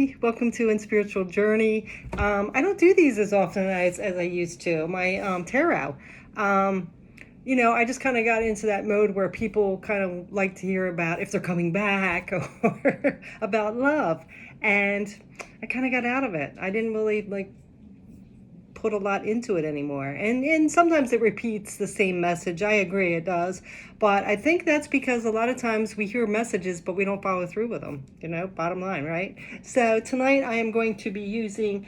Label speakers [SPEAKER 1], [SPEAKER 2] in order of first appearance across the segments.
[SPEAKER 1] everybody. Welcome to In Spiritual Journey. I don't do these as often as I used to. My tarot. I just kind of got into that mode where people kind of like to hear about if they're coming back or about love. And I kind of got out of it. I didn't really put a lot into it anymore. And sometimes it repeats the same message. I agree it does. But I think that's because a lot of times we hear messages, but we don't follow through with them, bottom line, right? So tonight I am going to be using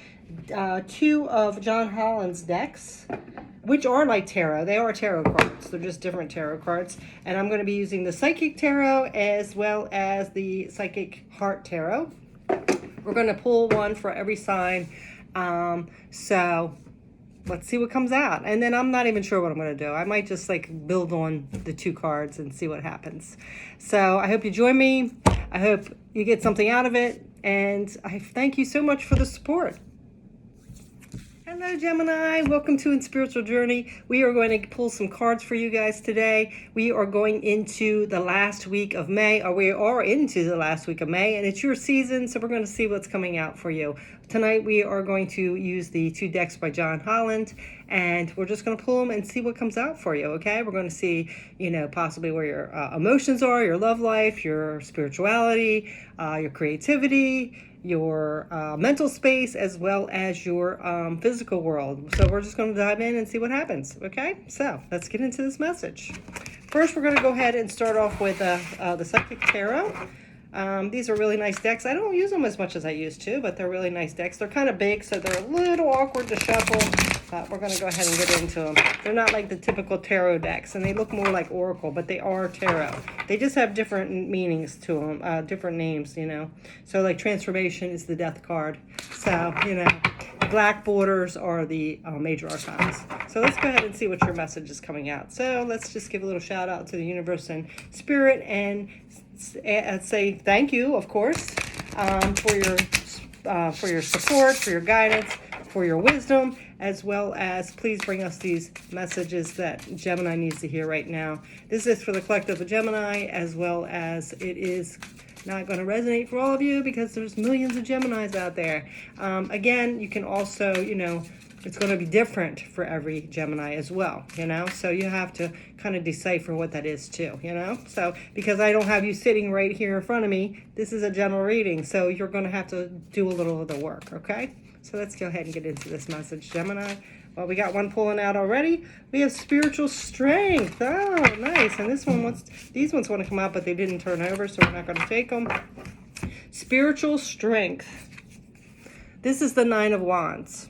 [SPEAKER 1] two of John Holland's decks, which are like tarot. They are tarot cards. They're just different tarot cards. And I'm going to be using the Psychic Tarot as well as the Psychic Heart Tarot. We're going to pull one for every sign. So let's see what comes out. And then I'm not even sure what I'm going to do. I might just build on the two cards and see what happens. So I hope you join me. I hope you get something out of it. And I thank you so much for the support. Hello, Gemini. Welcome to In Spiritual Journey. We are going to pull some cards for you guys today. We are going into the last week of May, or we are into the last week of May, and it's your season, so we're going to see what's coming out for you. Tonight, we are going to use the two decks by John Holland, and we're just going to pull them and see what comes out for you, okay? We're going to see, possibly where your emotions are, your love life, your spirituality, your creativity, your mental space, as well as your physical world. So we're just going to dive in and see what happens, okay? So let's get into this message. First, we're going to go ahead and start off with the Psychic Tarot. These are really nice decks. I don't use them as much as I used to, but they're really nice decks. They're kind of big, so they're a little awkward to shuffle, but we're going to go ahead and get into them. They're not like the typical tarot decks, and they look more like oracle, but they are tarot. They just have different meanings to them, different names, So like transformation is the death card. So, black borders are the major arcans. So let's go ahead and see what your message is coming out. So let's just give a little shout out to the universe and spirit and say thank you, of course, for your support, for your guidance, for your wisdom, as well as please bring us these messages that Gemini needs to hear right now. This is for the collective of Gemini, as well as it is not going to resonate for all of you because there's millions of Geminis out there. Again, you can also, it's going to be different for every Gemini as well, so you have to kind of decipher what that is too, so because I don't have you sitting right here in front of me, this is a general reading, so you're going to have to do a little of the work, okay? So let's go ahead and get into this message, Gemini. Well, we got one pulling out already. We have spiritual strength. Oh, nice. And these ones want to come out, but they didn't turn over, so we're not going to take them. Spiritual strength. This is the Nine of Wands.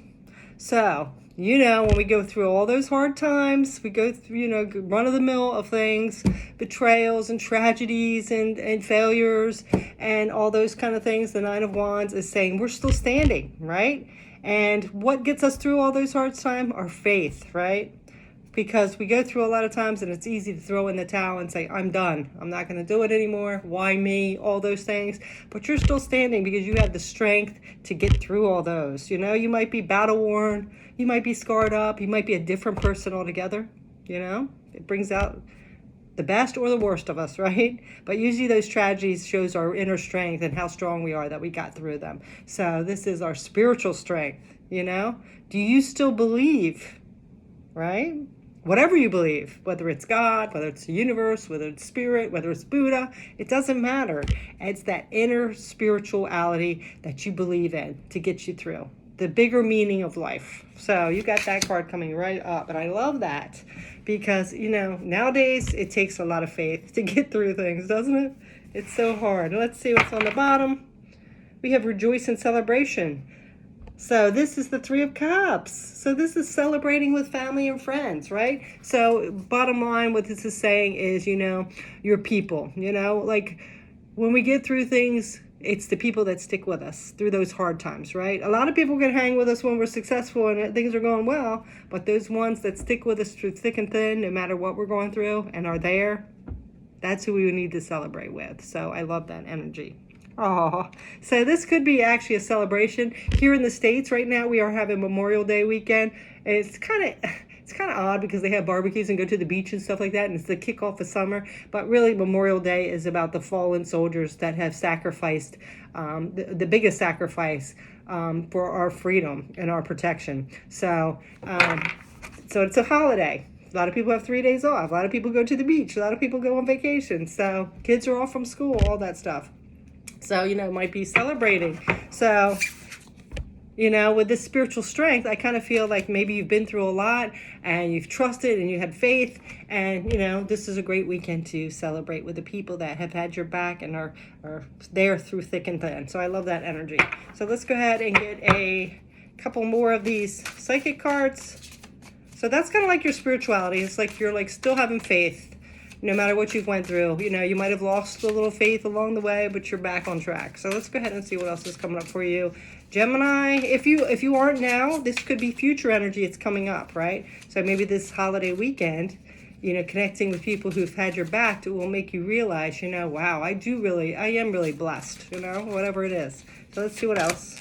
[SPEAKER 1] So, when we go through all those hard times, we go through, run-of-the-mill of things, betrayals and tragedies and failures and all those kind of things, the Nine of Wands is saying we're still standing, right? And what gets us through all those hard times? Our faith, right? Because we go through a lot of times and it's easy to throw in the towel and say, I'm done. I'm not going to do it anymore. Why me? All those things. But you're still standing because you have the strength to get through all those. You might be battle worn. You might be scarred up. You might be a different person altogether. It brings out the best or the worst of us, right? But usually those tragedies shows our inner strength and how strong we are that we got through them. So this is our spiritual strength, Do you still believe, right? Whatever you believe, whether it's God, whether it's the universe, whether it's spirit, whether it's Buddha, it doesn't matter. It's that inner spirituality that you believe in to get you through the bigger meaning of life. So you got that card coming right up. And I love that because, nowadays it takes a lot of faith to get through things, doesn't it? It's so hard. Let's see what's on the bottom. We have rejoice and celebration. So this is the Three of Cups. So this is celebrating with family and friends, right? So bottom line, what this is saying is, your people, when we get through things, it's the people that stick with us through those hard times, right? A lot of people can hang with us when we're successful and things are going well, but those ones that stick with us through thick and thin, no matter what we're going through and are there, that's who we need to celebrate with. So I love that energy. Oh, so this could be actually a celebration. Here in the States right now, we are having Memorial Day weekend. It's It's kind of odd because they have barbecues and go to the beach and stuff like that, and it's the kickoff of summer. But really, Memorial Day is about the fallen soldiers that have sacrificed the biggest sacrifice for our freedom and our protection. So it's a holiday. A lot of people have 3 days off. A lot of people go to the beach. A lot of people go on vacation. So kids are off from school, all that stuff. So, might be celebrating. So, with this spiritual strength, I kind of feel like maybe you've been through a lot and you've trusted and you had faith. And, this is a great weekend to celebrate with the people that have had your back and are there through thick and thin. So I love that energy. So let's go ahead and get a couple more of these psychic cards. So that's kind of like your spirituality. It's like you're like still having faith no matter what you've went through. You might have lost a little faith along the way, but you're back on track. So let's go ahead and see what else is coming up for you. Gemini, if you aren't now, this could be future energy. It's coming up, right? So maybe this holiday weekend, connecting with people who've had your back, it will make you realize, wow, I am really blessed, whatever it is. So let's see what else.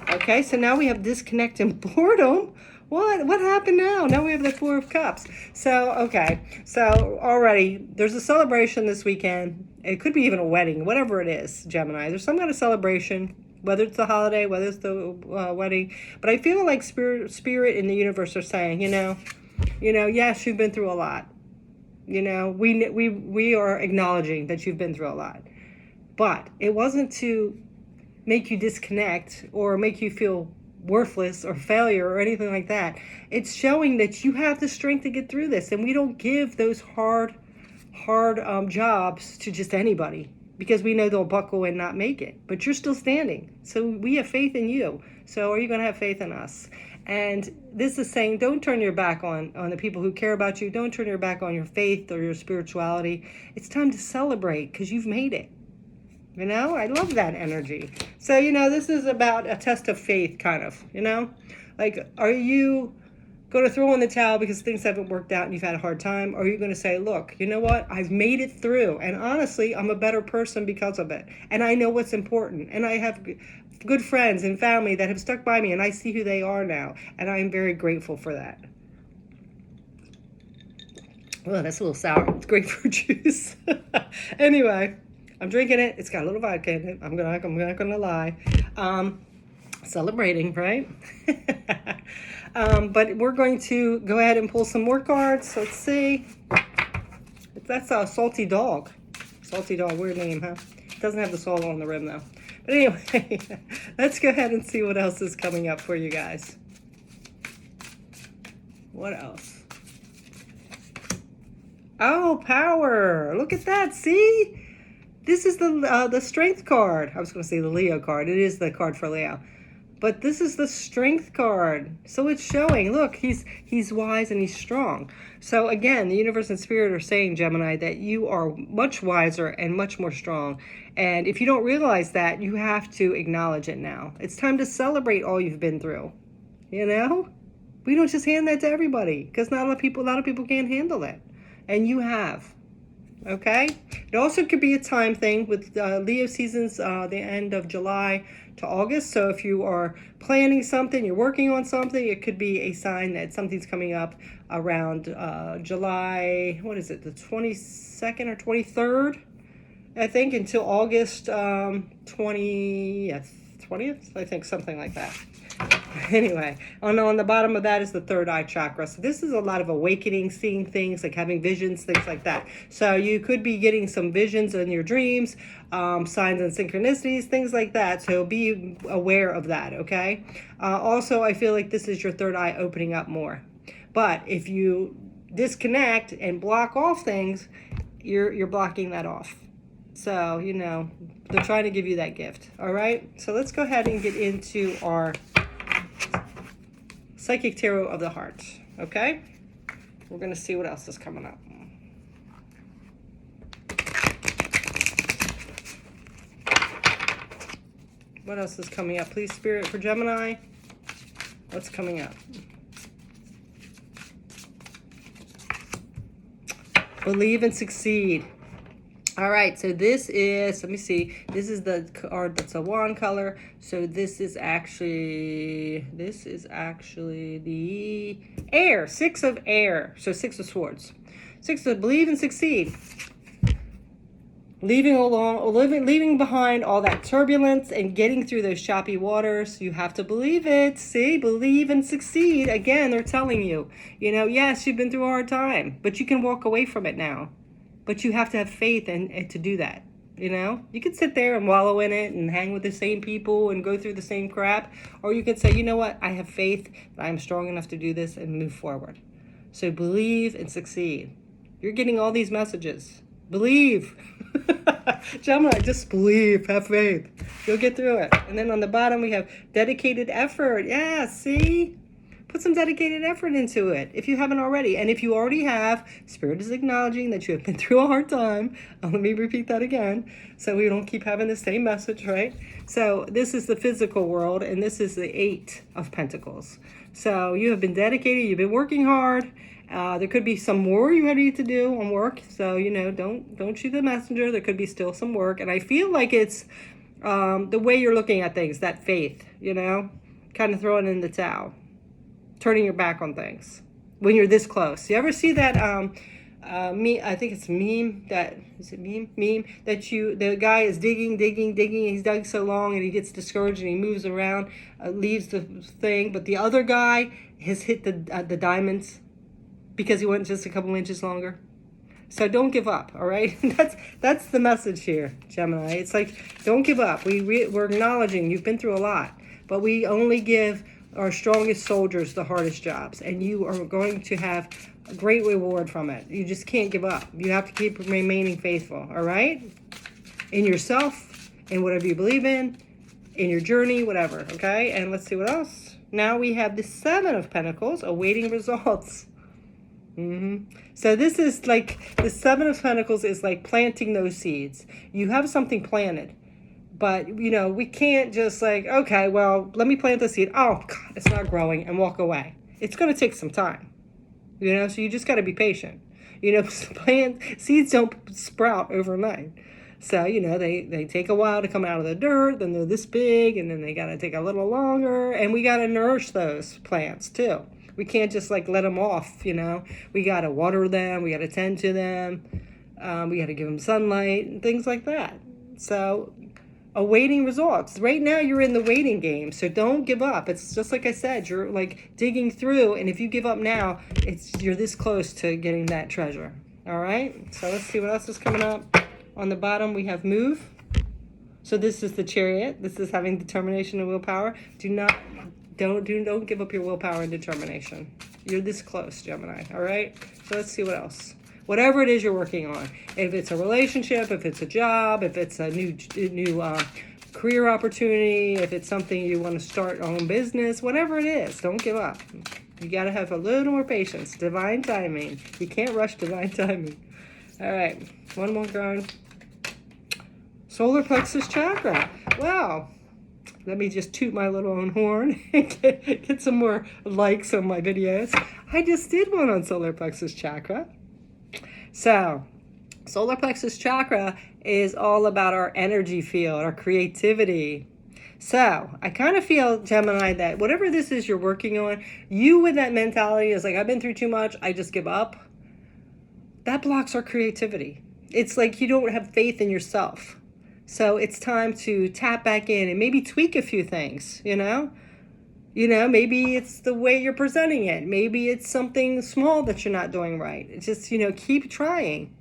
[SPEAKER 1] Okay, so now we have disconnect and boredom. What happened now? Now we have the Four of Cups. So, okay. So already there's a celebration this weekend. It could be even a wedding, whatever it is, Gemini. There's some kind of celebration, whether it's the holiday, whether it's the wedding. But I feel like spirit in the universe are saying, yes, you've been through a lot. We are acknowledging that you've been through a lot. But it wasn't to make you disconnect or make you feel worthless or failure or anything like that. It's showing that you have the strength to get through this, and we don't give those hard jobs to just anybody because we know they'll buckle and not make it, but you're still standing. So we have faith in you. So are you going to have faith in us? And this is saying, don't turn your back on the people who care about you. Don't turn your back on your faith or your spirituality. It's time to celebrate because you've made it. I love that energy. So, this is about a test of faith, kind of, like, are you going to throw in the towel because things haven't worked out and you've had a hard time? Or are you going to say, look, you know what? I've made it through. And honestly, I'm a better person because of it. And I know what's important. And I have good friends and family that have stuck by me. And I see who they are now. And I'm very grateful for that. Well, that's a little sour. It's grapefruit juice. Anyway. I'm drinking it. It's got a little vodka in it. I'm not gonna lie. Celebrating, right? But we're going to go ahead and pull some more cards. Let's see. That's a salty dog. Salty dog, weird name, huh? Doesn't have the salt on the rim though. But anyway, let's go ahead and see what else is coming up for you guys. What else? Oh, power. Look at that. See? This is the strength card. I was going to say the Leo card. It is the card for Leo. But this is the strength card. So it's showing, look, he's wise and he's strong. So again, the universe and spirit are saying, Gemini, that you are much wiser and much more strong. And if you don't realize that, you have to acknowledge it now. It's time to celebrate all you've been through. We don't just hand that to everybody because not a lot of people can't handle it. And you have. Okay, it also could be a time thing with Leo seasons, the end of July to August. So if you are planning something, you're working on something, it could be a sign that something's coming up around July, what is it, the 22nd or 23rd, I think, until August 20th, I think, something like that. Anyway, on the bottom of that is the third eye chakra. So this is a lot of awakening, seeing things, like having visions, things like that. So you could be getting some visions in your dreams, signs and synchronicities, things like that. So be aware of that, okay? Also, I feel like this is your third eye opening up more. But if you disconnect and block off things, you're blocking that off. So, they're trying to give you that gift, all right? So let's go ahead and get into our Psychic Tarot of the Heart, okay? We're going to see what else is coming up. What else is coming up? Please, Spirit, for Gemini. What's coming up? Believe and succeed. All right, so this is, let me see, this is the card that's a wand color. So this is actually the air, 6 of air. So 6 of swords. 6 of believe and succeed. Leaving behind all that turbulence and getting through those choppy waters. You have to believe it. See, believe and succeed. Again, they're telling you, yes, you've been through a hard time, but you can walk away from it now. But you have to have faith and to do that. You can sit there and wallow in it and hang with the same people and go through the same crap. Or you can say, you know what? I have faith that I'm strong enough to do this and move forward. So believe and succeed. You're getting all these messages. Believe. Gemini, just believe. Have faith. You'll get through it. And then on the bottom, we have dedicated effort. Yeah, see? Put some dedicated effort into it if you haven't already. And if you already have, Spirit is acknowledging that you have been through a hard time. Let me repeat that again so we don't keep having the same message, right? So this is the physical world, and this is the 8 of Pentacles. So you have been dedicated. You've been working hard. There could be some more you need to do on work. So, don't shoot the messenger. There could be still some work. And I feel like it's the way you're looking at things, that faith, kind of throwing in the towel. Turning your back on things when you're this close. You ever see that I think it's meme that the guy is digging, he's dug so long and he gets discouraged and he moves around, leaves the thing, but the other guy has hit the diamonds because he went just a couple inches longer. So don't give up, all right? That's the message here, Gemini. It's like, don't give up. We're acknowledging you've been through a lot, but we only give our strongest soldiers the hardest jobs, and you are going to have a great reward from it. You just can't give up. You have to keep remaining faithful, all right? In yourself, in whatever you believe in your journey, whatever, okay? And let's see what else. Now we have the 7 of Pentacles, awaiting results. So this is like, the 7 of Pentacles is like planting those seeds. You have something planted. But, we can't just like, okay, well, let me plant the seed. Oh, God, it's not growing, and walk away. It's going to take some time, so you just got to be patient. Seeds don't sprout overnight. So, they take a while to come out of the dirt, then they're this big, and then they got to take a little longer, and we got to nourish those plants too. We can't just like let them off, We got to water them, we got to tend to them, we got to give them sunlight and things like that. So, awaiting results. Right now you're in the waiting game, so don't give up. It's just like I said, you're like digging through, and if you give up now, you're this close to getting that treasure. All right, so let's see what else is coming up. On the bottom we have move. So this is the Chariot. This is having determination and willpower. Don't give up your willpower and determination. You're this close, Gemini. All right, so let's see what else. Whatever it is you're working on, if it's a relationship, if it's a job, if it's a new career opportunity, if it's something you want to start your own business, whatever it is, don't give up. You got to have a little more patience. Divine timing. You can't rush divine timing. All right, one more card. Solar plexus chakra. Wow. Let me just toot my little own horn and get some more likes on my videos. I just did one on solar plexus chakra. So, solar plexus chakra is all about our energy field, our creativity. So, I kind of feel, Gemini, that whatever this is you're working on, you with that mentality is like, I've been through too much, I just give up. That blocks our creativity. It's like you don't have faith in yourself. So, it's time to tap back in and maybe tweak a few things, maybe it's the way you're presenting it. Maybe it's something small that you're not doing right. It's just, keep trying,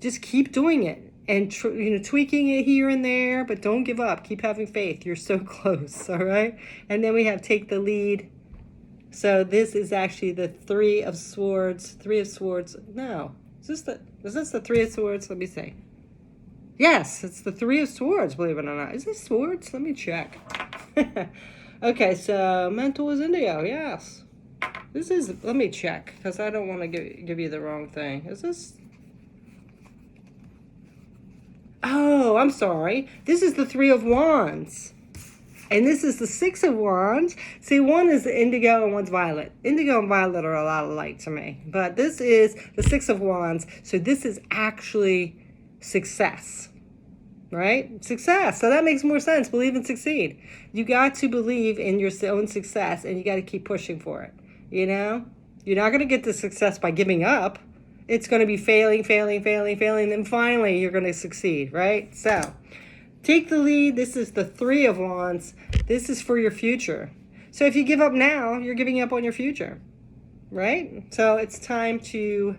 [SPEAKER 1] just keep doing it and, tweaking it here and there, but don't give up. Keep having faith. You're so close. All right. And then we have take the lead. So this is actually the 3 of Swords. 3 of Swords. No, is this the 3 of Swords? Let me see. Yes, it's the 3 of Swords, believe it or not. Is this Swords? Let me check. Okay, so mental is Indigo, yes. This is, let me check, because I don't want to give you the wrong thing. Is this? Oh, I'm sorry. This is the 3 of Wands. And this is the 6 of Wands. See, one is indigo and one's violet. Indigo and violet are a lot alike to me. But this is the 6 of Wands. So this is actually success. Right? Success. So that makes more sense. Believe and succeed. You got to believe in your own success, and you got to keep pushing for it. You know? You're not going to get the success by giving up. It's going to be failing, and then finally you're going to succeed, right? So, take the lead. This is the Three of Wands. This is for your future. So if you give up now, you're giving up on your future, right? So it's time to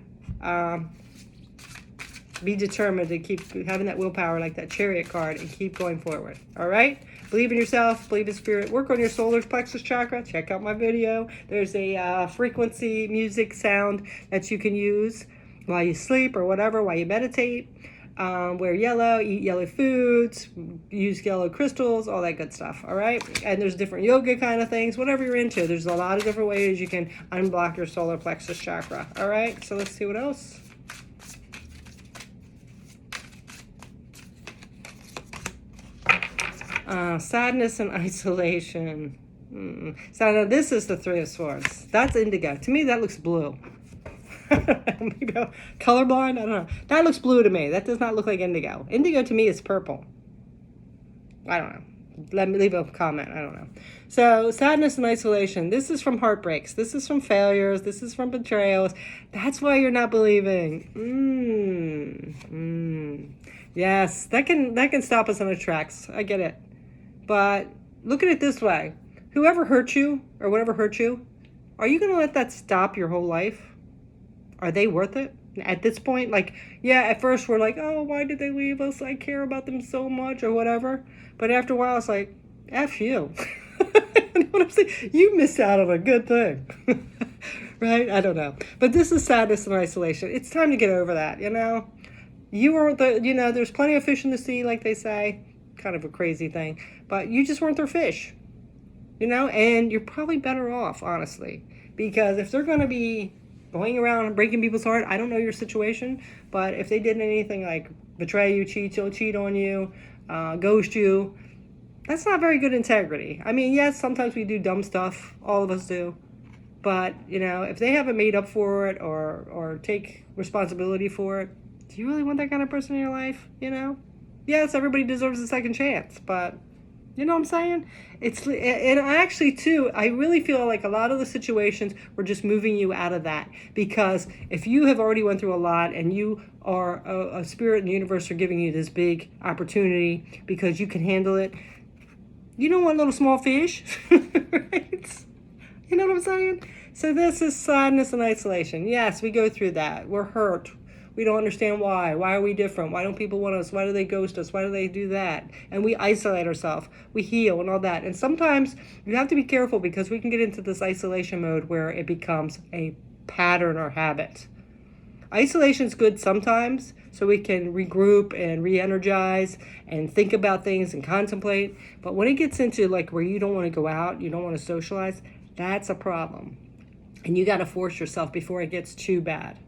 [SPEAKER 1] be determined to keep having that willpower like that Chariot card and keep going forward, all right? Believe in yourself, believe in spirit. Work on your solar plexus chakra. Check out my video. There's a frequency, music, sound that you can use while you sleep or whatever, while you meditate. Wear yellow, eat yellow foods, use yellow crystals, all that good stuff, all right? And there's different yoga kind of things, whatever you're into. There's a lot of different ways you can unblock your solar plexus chakra, all right? So let's see what else. Sadness and isolation. So this is the Three of Swords. That's indigo. To me, that looks blue. Maybe I'm colorblind. I don't know. That looks blue to me. That does not look like indigo. Indigo to me is purple. I don't know. Let me leave a comment. I don't know. So sadness and isolation. This is from heartbreaks. This is from failures. This is from betrayals. That's why you're not believing. Yes, that can stop us in our tracks. I get it. But look at it this way. Whoever hurt you or whatever hurt you, are you going to let that stop your whole life? Are they worth it? At this point, like, yeah, at first we're like, oh, why did they leave us? I care about them so much or whatever. But after a while, it's like, F you. You know what I'm saying? You missed out on a good thing. Right? I don't know. But this is sadness and isolation. It's time to get over that, you know? You were there's plenty of fish in the sea, like they say. Kind of a crazy thing. But you just weren't their fish. You know? And you're probably better off, honestly. Because if they're going to be going around and breaking people's heart, I don't know your situation, but if they did anything like betray you, cheat on you, ghost you, that's not very good integrity. I mean, yes, sometimes we do dumb stuff. All of us do. But, you know, if they haven't made up for it or take responsibility for it, do you really want that kind of person in your life, you know? Yes, everybody deserves a second chance, but you know what I'm saying? And actually, too, I really feel like a lot of the situations were just moving you out of that. Because if you have already went through a lot and you are a spirit in the universe are giving you this big opportunity because you can handle it, you don't want little small fish, right? You know what I'm saying? So this is sadness and isolation. Yes, we go through that. We're hurt. We don't understand why. Why are we different? Why don't people want us? Why do they ghost us? Why do they do that? And we isolate ourselves. We heal and all that. And sometimes you have to be careful because we can get into this isolation mode where it becomes a pattern or habit. Isolation is good sometimes so we can regroup and re-energize and think about things and contemplate. But when it gets into like where you don't want to go out, you don't want to socialize, that's a problem. And you got to force yourself before it gets too bad.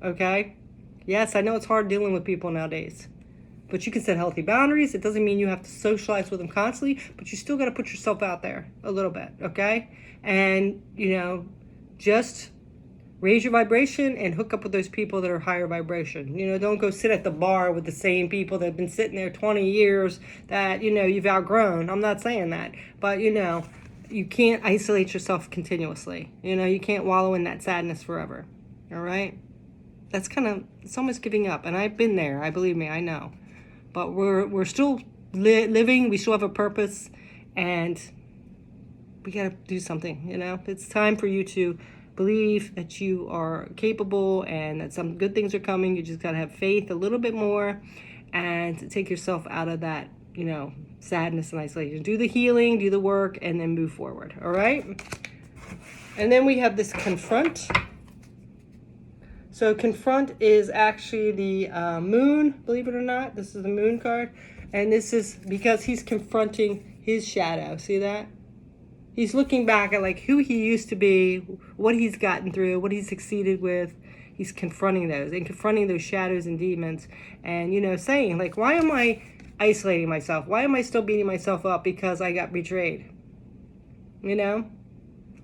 [SPEAKER 1] Okay? Yes, I know it's hard dealing with people nowadays, but you can set healthy boundaries. It doesn't mean you have to socialize with them constantly, but you still got to put yourself out there a little bit, okay? And, you know, just raise your vibration and hook up with those people that are higher vibration. You know, don't go sit at the bar with the same people that have been sitting there 20 years that, you know, you've outgrown. I'm not saying that, but, you know, you can't isolate yourself continuously. You know, you can't wallow in that sadness forever, all right? That's kind of, it's almost giving up. And I've been there. I believe me, I know. But we're still living. We still have a purpose. And we got to do something, you know. It's time for you to believe that you are capable and that some good things are coming. You just got to have faith a little bit more and take yourself out of that, you know, sadness and isolation. Do the healing, do the work, and then move forward. All right? And then we have this confront. So confront is actually the moon, believe it or not. This is the moon card. And this is because he's confronting his shadow. See that? He's looking back at like who he used to be, what he's gotten through, what he's succeeded with. He's confronting those and confronting those shadows and demons. And, you know, saying like, why am I isolating myself? Why am I still beating myself up because I got betrayed? You know?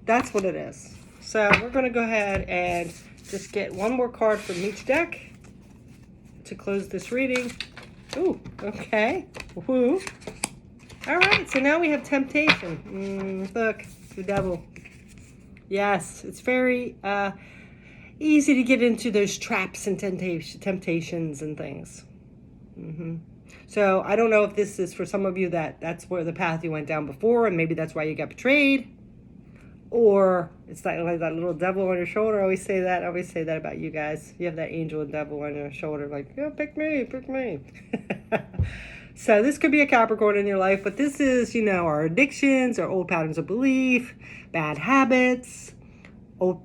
[SPEAKER 1] That's what it is. So we're going to go ahead and just get one more card from each deck. to close this reading. Ooh, okay. Woo. All right, so now we have temptation. Look, the devil. Yes, it's very easy to get into those traps and temptations and things. So I don't know if this is for some of you that's where the path you went down before, and maybe that's why you got betrayed. Or it's like that little devil on your shoulder. I always say that about you guys. You have that angel and devil on your shoulder, like, yeah, pick me, pick me. So this could be a Capricorn in your life, but this is, our addictions, our old patterns of belief, bad habits,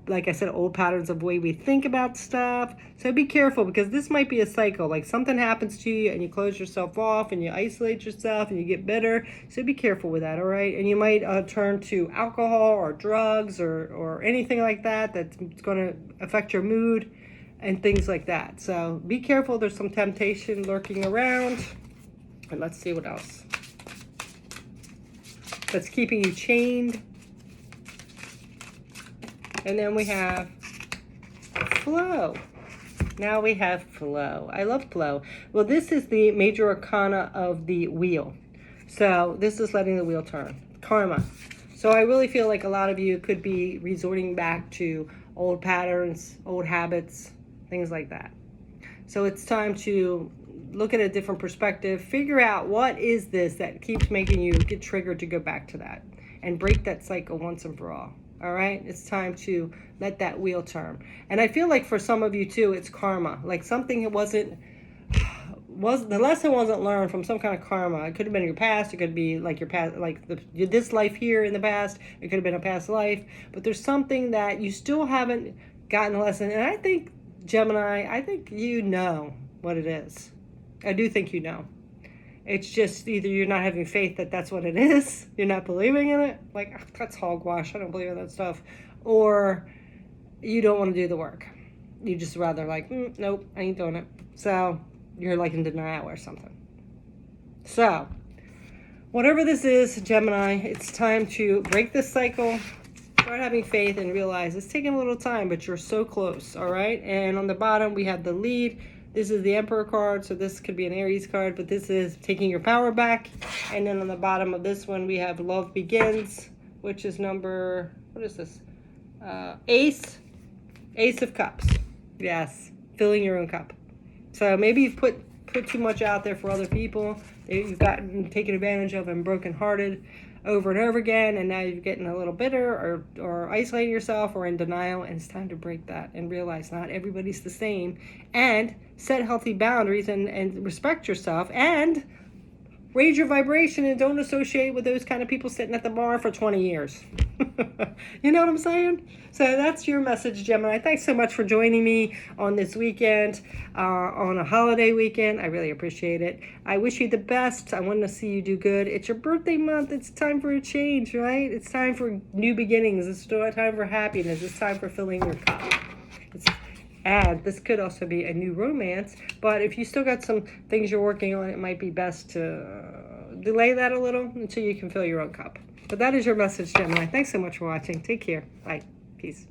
[SPEAKER 1] like I said, old patterns of the way we think about stuff. So be careful, because this might be a cycle. Like something happens to you and you close yourself off and you isolate yourself and you get bitter. So be careful with that, all right? And you might turn to alcohol or drugs or anything like that that's going to affect your mood and things like that. So be careful. There's some temptation lurking around. And let's see what else that's keeping you chained. And then we have flow. Now we have flow. I love flow. Well, this is the major arcana of the wheel. So this is letting the wheel turn. Karma. So I really feel like a lot of you could be resorting back to old patterns, old habits, things like that. So it's time to look at a different perspective. Figure out what is this that keeps making you get triggered to go back to that. And break that cycle once and for all. All right, it's time to let that wheel turn. And I feel like for some of you too, it's karma. Like something the lesson wasn't learned from some kind of karma. It could have been your past. It could be like your past, like this life here in the past. It could have been a past life. But there's something that you still haven't gotten a lesson. And I think, Gemini, I think you know what it is. I do think you know. It's just either you're not having faith that that's what it is, you're not believing in it, like, that's hogwash, I don't believe in that stuff, or you don't want to do the work. You just rather like, nope, I ain't doing it. So you're like in denial or something. So whatever this is, Gemini, it's time to break this cycle, start having faith, and realize it's taking a little time, but you're so close, all right? And on the bottom, we have the lead. This is the Emperor card, so this could be an Aries card, but this is taking your power back. And then on the bottom of this one, we have Love Begins, which is number, what is this? Ace of Cups. Yes, filling your own cup. So maybe you've put too much out there for other people. You've gotten taken advantage of and brokenhearted over and over again, and now you're getting a little bitter or isolating yourself or in denial, and it's time to break that and realize not everybody's the same, and set healthy boundaries and respect yourself and raise your vibration and don't associate with those kind of people sitting at the bar for 20 years. You know what I'm saying? So that's your message, Gemini. Thanks so much for joining me on this weekend, on a holiday weekend. I really appreciate it. I wish you the best. I want to see you do good. It's your birthday month. It's time for a change, right? It's time for new beginnings. It's time for happiness. It's time for filling your cup. And this could also be a new romance, but if you still got some things you're working on, it might be best to delay that a little until you can fill your own cup. But that is your message, Gemini. Thanks so much for watching. Take care. Bye. Peace.